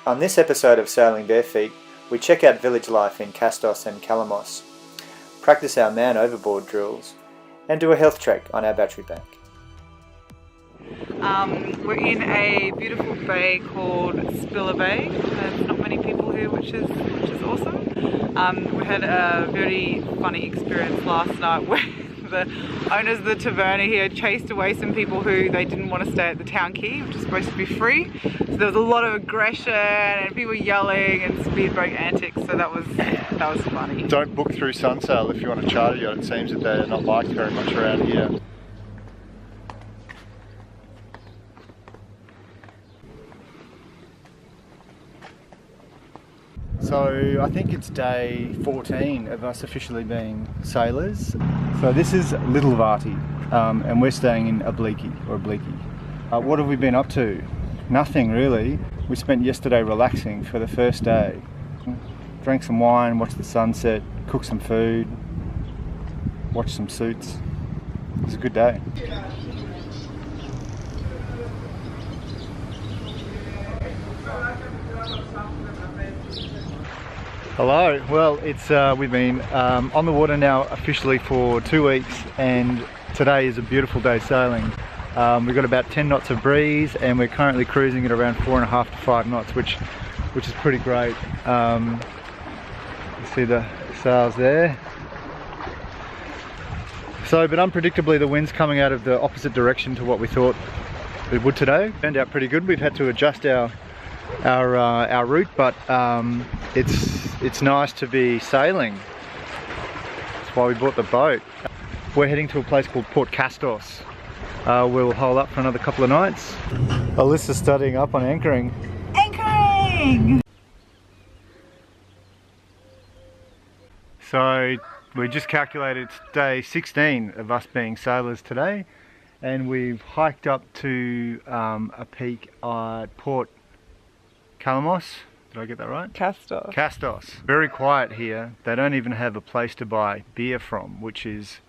On this episode of Sailing Barefeet, we check out village life in Kastos and Kalamos, practice our Man Overboard drills, and do a health check on our battery bank. We're in a beautiful bay called Spiller Bay. There's not many people here, which is awesome. We had a very funny experience last night where the owners of the taverna here chased away some people who they didn't want to stay at the town quay, which is supposed to be free. So there was a lot of aggression and people yelling and speedboat antics, so that was funny. Don't book through Sunsail if you want a charter yacht. It seems that they're not liked very much around here. So I think it's day 14 of us officially being sailors. So this is Little Vati, and we're staying in Obliki. What have we been up to? Nothing really. We spent yesterday relaxing for the first day. Drank some wine, watched the sunset, cooked some food, watched some suits. It was a good day. Hello. Well, we've been on the water now officially for 2 weeks, and today is a beautiful day sailing. We've got about 10 knots of breeze, and we're currently cruising at around 4.5 to 5 knots, which is pretty great. You see the sails there. So, but unpredictably, the wind's coming out of the opposite direction to what we thought it would today. Turned out pretty good. We've had to adjust our route, but it's nice to be sailing. That's why we bought the boat. We're heading to a place called Port Kastos. We'll hole up for another couple of nights. Alyssa's studying up on anchoring. Anchoring! So we just calculated it's day 16 of us being sailors today, and we've hiked up to a peak at Port Kalamos. Did I get that right? Kastos. Kastos. Very quiet here. They don't even have a place to buy beer from, which is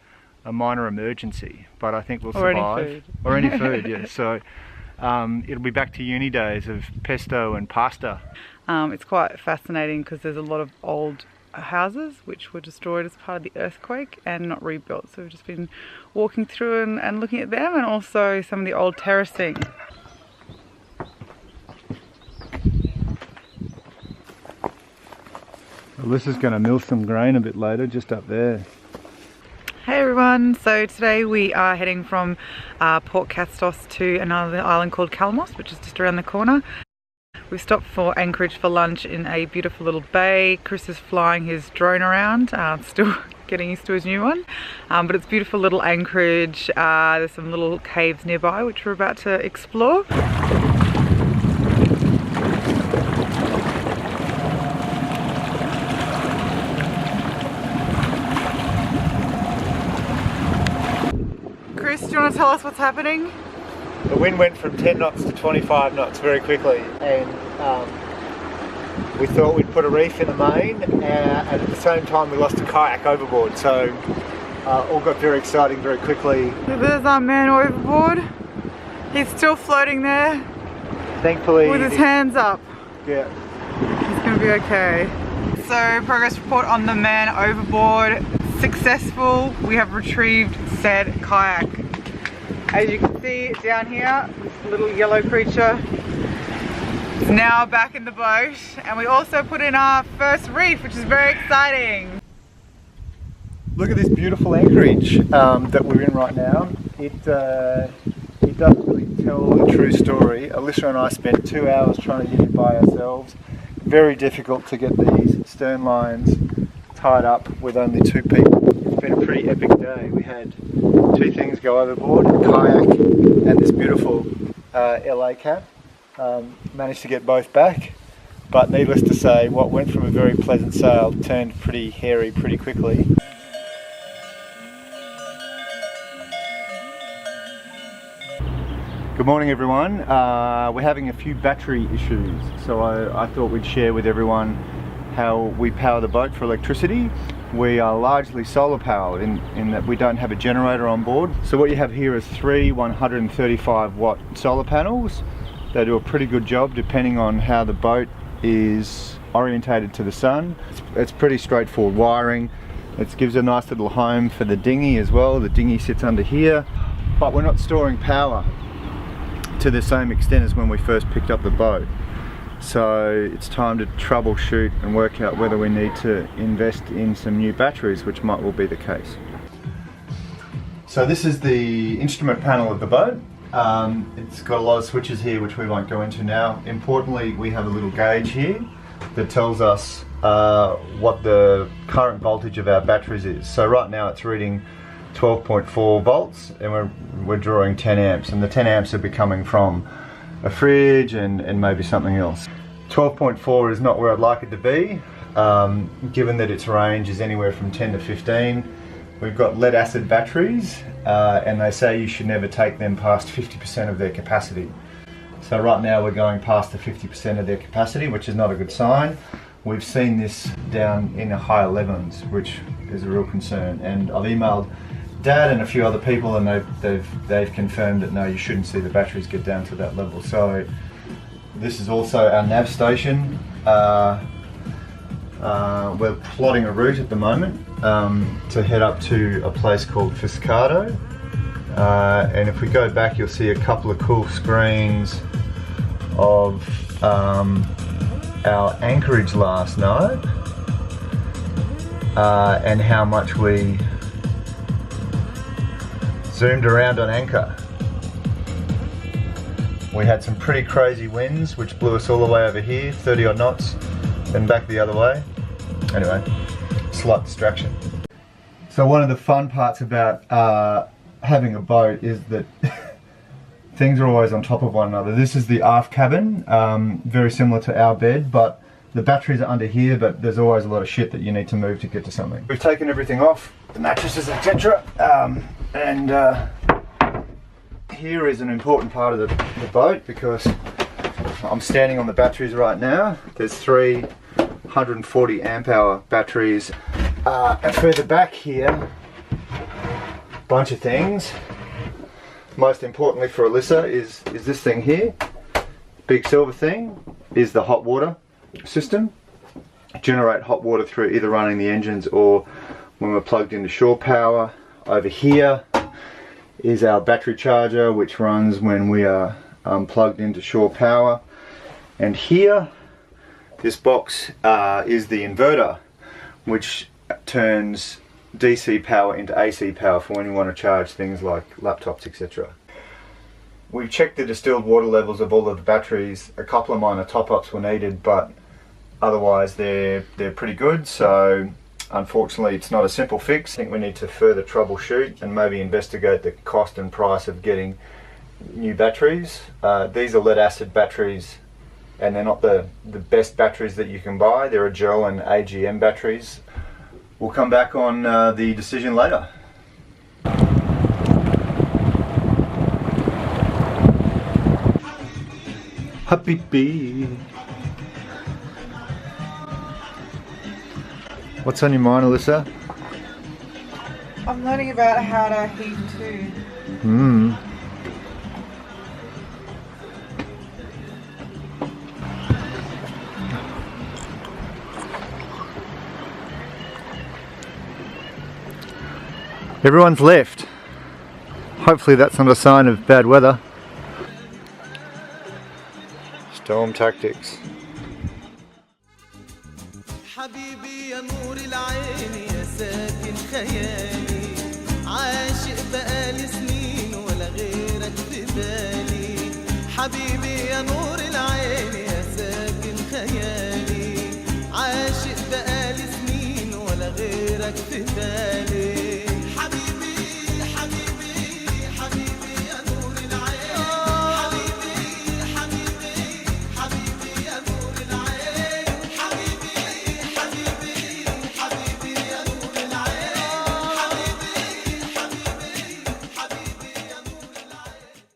a minor emergency, but I think we'll survive. Or any food, yeah. So it'll be back to uni days of pesto and pasta. It's quite fascinating because there's a lot of old houses which were destroyed as part of the earthquake and not rebuilt. So we've just been walking through and looking at them, and also some of the old terracing. Alyssa's going to mill some grain a bit later, just up there. Hey everyone, so today we are heading from Port Kastos to another island called Kalamos, which is just around the corner. We stopped for anchorage for lunch in a beautiful little bay. Chris is flying his drone around, still getting used to his new one, but it's beautiful little anchorage. There's some little caves nearby which we're about to explore. Chris, do you want to tell us what's happening? The wind went from 10 knots to 25 knots very quickly, and we thought we'd put a reef in the main, and at the same time we lost a kayak overboard, so all got very exciting very quickly. There's our Man Overboard. He's still floating there. Thankfully, with his hands up. Yeah. He's going to be okay. So, progress report on the Man Overboard. Successful. We have retrieved said kayak. As you can see down here, this little yellow creature is now back in the boat, and we also put in our first reef, which is very exciting. Look at this beautiful anchorage that we're in right now. It doesn't really tell the true story. Alyssa and I spent 2 hours trying to get it by ourselves. Very difficult to get these stern lines tied up with only 2 people. It's been a pretty epic day. We had 2 things go overboard, a kayak and this beautiful LA cat. Managed to get both back, but needless to say, what went from a very pleasant sail turned pretty hairy pretty quickly. Good morning everyone. We're having a few battery issues, so I thought we'd share with everyone how we power the boat for electricity. We are largely solar powered in that we don't have a generator on board. So what you have here is 3 135 watt solar panels. They do a pretty good job depending on how the boat is orientated to the sun. It's pretty straightforward wiring. It gives a nice little home for the dinghy as well. The dinghy sits under here, but we're not storing power to the same extent as when we first picked up the boat. So it's time to troubleshoot and work out whether we need to invest in some new batteries, which might well be the case. So this is the instrument panel of the boat. It's got a lot of switches here which we won't go into now. Importantly, we have a little gauge here that tells us what the current voltage of our batteries is. So right now it's reading 12.4 volts and we're drawing 10 amps, and the 10 amps are coming from a fridge and maybe something else. 12.4 is not where I'd like it to be, given that its range is anywhere from 10 to 15. We've got lead acid batteries, and they say you should never take them past 50% of their capacity. So right now we're going past the 50% of their capacity, which is not a good sign. We've seen this down in the high 11s, which is a real concern. And I've emailed Dad and a few other people, and they've confirmed that no, you shouldn't see the batteries get down to that level. So this is also our nav station. We're plotting a route at the moment to head up to a place called Fiscado, and if we go back you'll see a couple of cool screens of our anchorage last night and how much we zoomed around on anchor. We had some pretty crazy winds which blew us all the way over here, 30 odd knots, then back the other way. Anyway, slight distraction. So one of the fun parts about having a boat is that things are always on top of one another. This is the aft cabin, very similar to our bed, but the batteries are under here, but there's always a lot of shit that you need to move to get to something. We've taken everything off, the mattresses, etc. And here is an important part of the boat, because I'm standing on the batteries right now. There's 3 140 amp hour batteries, and further back here, bunch of things. Most importantly for Alyssa is this thing here. Big silver thing is the hot water system. Generate hot water through either running the engines or when we're plugged into shore power. Over here is our battery charger, which runs when we are plugged into shore power. And here, this box is the inverter, which turns DC power into AC power for when you want to charge things like laptops, etc. We've checked the distilled water levels of all of the batteries. A couple of minor top-ups were needed, but otherwise they're pretty good. So unfortunately it's not a simple fix. I think we need to further troubleshoot and maybe investigate the cost and price of getting new batteries. These are lead acid batteries, and they're not the best batteries that you can buy. They're a gel and AGM batteries. We'll come back on the decision later. Happy bee. What's on your mind, Alyssa? I'm learning about how to heat too. Everyone's left. Hopefully that's not a sign of bad weather. Storm tactics. حبيبي يا نور العين يا ساكن خيالي عاشق بقالي سنين ولا غيرك في بالي حبيبي يا نور العين يا ساكن خيالي عاشق بقالي سنين ولا غيرك في بالي